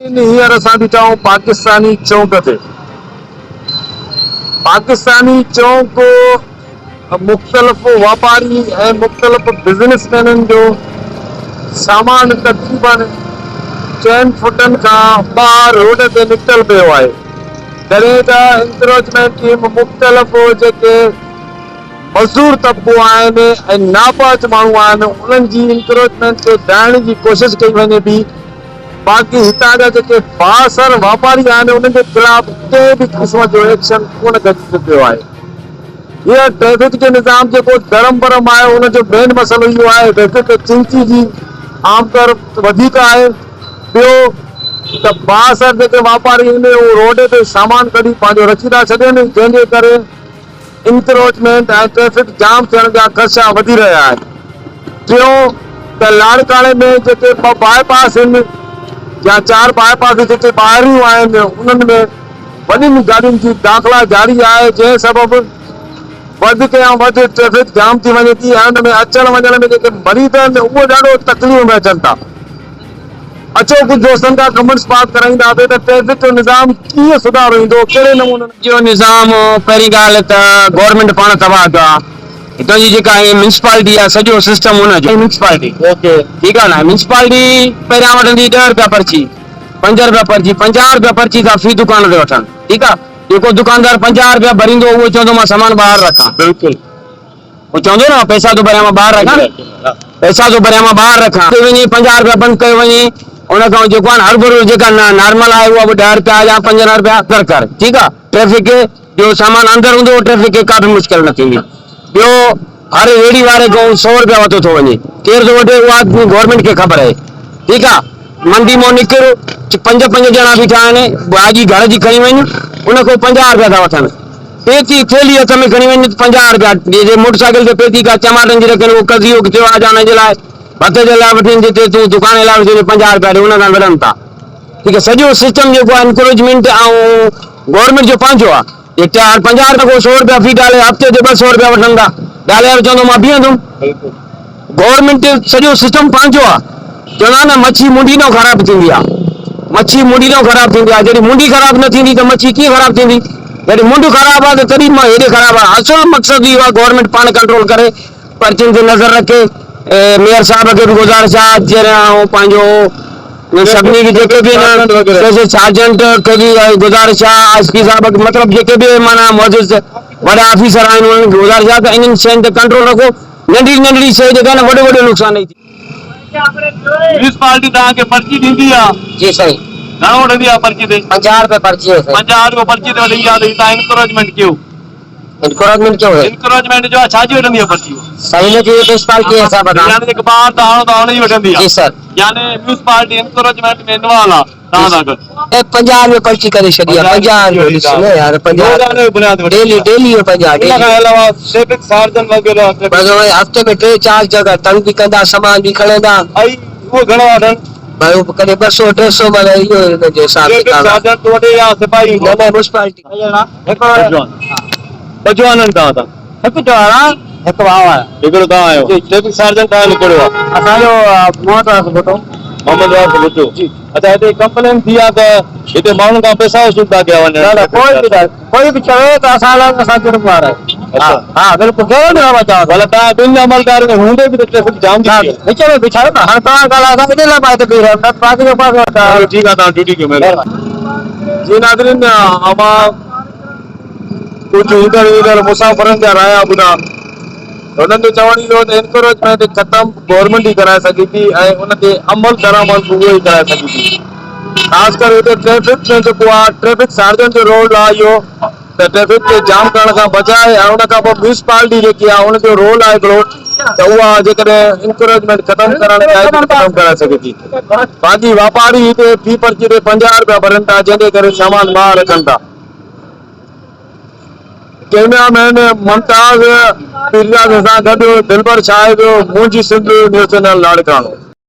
हींअर असां बीठा आहियूं पाकिस्तानी चौक ते। पाकिस्तानी चौक मुख़्तलिफ़ वापारी ऐं मुख़्तलिफ़ बिज़नेसमैननि जो सामान तक़रीबन 4 फुटनि खां ॿाहिरि रोड ते निकितल पियो आहे। जॾहिं त इंक्रोचमेंट टीम मुख़्तलिफ़ जेके मज़दूर तबिको आहिनि ऐं नापाच माण्हू आहिनि उन्हनि जी इंक्रोचमेंट खे ॾाइण जी कोशिशि कई वञे थी। बाक़ी हितां जा जेके बासर वापारी आहिनि उन्हनि जे ख़िलाफ़ कंहिं बि क़िस्म जो एक्शन कोन गॾिजी पियो आहे। हीअ ट्रैफिक जो निज़ाम जेको धर्म भरम आहे उनजो मेन मसइलो इहो आहे ट्रैफिक चिंची जी आमतौर वधीक आहे। ॿियो त बासर जेके वापारी आहिनि उहे रोड ते सामान कढी पंहिंजो रखी था छॾनि, जंहिंजे करे इंक्रोचमेंट ऐं ट्रैफिक जाम थियण जा ख़दशा वधी रहिया आहिनि। टियों त लाड़काणे में जेके ॿ बाईपास आहिनि या 4 बाईपास जेके ॿाहिरियूं आहिनि उन्हनि में वॾियुनि गाॾियुनि जी दाख़िला जारी आहे, जंहिं सबबि वधि में वधि ट्रैफिक जाम थी वञे थी ऐं हुन में अचण वञण में जेके मरीज़ आहिनि उहे ॾाढो तकलीफ़ में अचनि था। अचो कुझु दोस्तनि खां कमेंट्स पास कराईंदासीं त ट्रैफिक जो निज़ाम कीअं सुधारो ईंदो, कहिड़े नमूने जो निज़ाम। पहिरीं ॻाल्हि त गवर्नमेंट पाण तबाह कयो आहे। हितां जी जेका म्यूनिसिपालिटी आहे सॼो सिस्टम हुनजो म्यूनिसिपालिटी ओके ठीकु आहे न। म्यूनिसिपालिटी पहिरियां वठंदी 10 रुपया पर्ची, 5 रुपया पर्ची, 50 रुपया पर्ची था फी दुकान ते वठनि। ठीकु आहे, जेको दुकानदार 50 रुपया भरींदो उहो चवंदो मां सामान ॿाहिरि रखां। बिल्कुलु उहो चवंदो न पैसा तो भरियां मां ॿाहिरि रखां, पैसा तो भरियां मां ॿाहिरि रखां। वञी 50 रुपया बंदि कयो वञे, उन खां जेको आहे हर भरू जेका नॉर्मल आहे उहा बि 10 रुपया या 15 रुपया अंदरि कर। ठीकु आहे, ट्रैफिक जो सामान अंदरि हूंदो ट्रैफिक खे काफ़ी मुश्किल न थींदी। ॿियो हर रेड़ी वारे खां 100 रुपया वठो थो वञे, केरु थो वठे उहा गवर्नमेंट खे ख़बर आहे। ठीकु आहे, मंडी मां निकिर 5 ॼणा बीठा आहिनि, भाॼी घर जी खणी वञ उन खां 50 रुपया था वठनि। पेती थैली हथ में खणी वञ 50 रुपया, जे मोटरसाइकिल ते पेती का टमाटनि जी रखनि उहो कज़ियो थियो आहे हुन जे लाइ भत जे लाइ वठी जिते तूं दुकान लाइ वठी 50 रुपया ॾे, उन खां विढ़नि था। ठीकु आहे, सॼो सिस्टम जेको आहे इंक्रोचमेंट ऐं गवर्नमेंट जो पंहिंजो आहे। 50 रुपया 100 रुपया फी डाले हफ़्ते ते 200 रुपया वठंदा, डाले चवंदो मां बीहंदुमि। गवर्नमेंट सॼो सिस्टम पंहिंजो आहे। चवंदा न मच्छी मुंडी न ख़राब थींदी आहे, मच्छी मुंडी न ख़राब थींदी आहे। जॾहिं मुंडी ख़राब न थींदी त मच्छी कीअं ख़राब थींदी? जॾहिं मुंड ख़राब आहे त तॾहिं मां हेॾे ख़राब आहे। असुल मक़सदु इहो आहे गवर्नमेंट पाण कंट्रोल करे, पर्चियुनि ते नज़र रखे। मेयर साहब खे बि गुज़ारिश आहे जॾहिं पंहिंजो सभिनी खे जेके बि सार्जेंट खे बि गुज़ारिश आहे, एसपी साहब मतिलबु जेके बि माना मौजूद वॾा ऑफिसर आहिनि उन्हनि खे गुज़ारिश आहे त इन्हनि शयुनि ते कंट्रोल रखो। नंढड़ी शइ जेका न वॾो नुक़सान नहीं थी। म्यूनिसिपालिटी तव्हांखे पर्ची ॾींदी आहे? जी साईं। घणो वठंदी आहे पर्ची ते? 50 रुपया पर्ची है। 50 रुपया पर्ची ते वठंदी आहे त तव्हां इंक्रोचमेंट कयो। इंक्रोचमेंट क्यों है? इंक्रोचमेंट जो छाजी वठंदी आहे पर्ची? सही में जो म्यूनिसिपालिटी है साहब बता। यानी जेके ॿाहिरि त आणो त हुनजी वठंदी आहे? जी सर। यानी म्यूनिसिपालिटी इंक्रोचमेंट में इन्वॉल्व आहे तव्हां सां गॾु? 50 रुपया पर्ची करे छॾी आहे। 50 रुपया यार, 50 डेली 50। इन खां अलावा ट्रैफिक सार्जन वग़ैरह हफ़्ते में 3-4 जगह तंग बि कंदा, सामान बि खणंदा। ऐं उहो घणो वठनि? भाई कॾहिं 200-300 माना इहो हिनजो हिसाब किताब आहे। सार्जन तो वठे या सिपाही? न म्यूनिसिपालिटी बजवाननि तव्हां था? हिकु जवान हिकु भाउ आहे। हिकिड़ो तव्हां आहियो? ट्रैफिक सार्जन तव्हां लिखियो आहे? असांजो मोहम्मद वास भुट्टो। अच्छा, हिते कंप्लेन थी आहे त हिते माण्हुनि खां पैसा वसूल था कया वञनि? कोई बि चवे त असां लाइ असां जुर्मानो आहे। हा बिल्कुलु, केरु बि न चवंदो। भले तव्हां ॿिनि अमलदार में हूंदे बि त ट्रैफिक जाम थी आहे। विच में बीठायो न, हाणे तव्हां ॻाल्हायो था इन लाइ मां हिते बीह रहियो, बाक़ी जो पास ठीकु आहे, तव्हां ड्यूटी कयो महिरबानी। जी नाज़रीन, कुझु इधर मुसाफ़िरनि जा राया ॿुधा। हुननि जो चवणु इहो त इंक्रोचमेंट ख़तमु गवर्नमेंट ई कराए सघे थी ऐं उन ते अमल दरामद उहो ई कराए सघे थी। ख़ासि करे हिते ट्रैफिक में जेको आहे ट्रैफिक सार्जन जो रोल आहे इहो त ट्रैफिक खे जाम करण खां बचाए ऐं उन खां पोइ म्यूनिसिपालिटी जेकी आहे उनजो रोल आहे हिकिड़ो त उहा जेकॾहिं इंक्रोचमेंट ख़तमु करण लाइ ख़तमु कराए सघे थी। बाक़ी वापारी हिते फी पर्ची ते 50 रुपया भरनि था, जंहिंजे करे सामान ॿाहिरि रखनि था। कैमरामैन मुमताज़ पीरजाद सां गॾु दिलबर शाहिद, मुंहिंजी सिंध न्यूज़ चैनल लाड़काणो।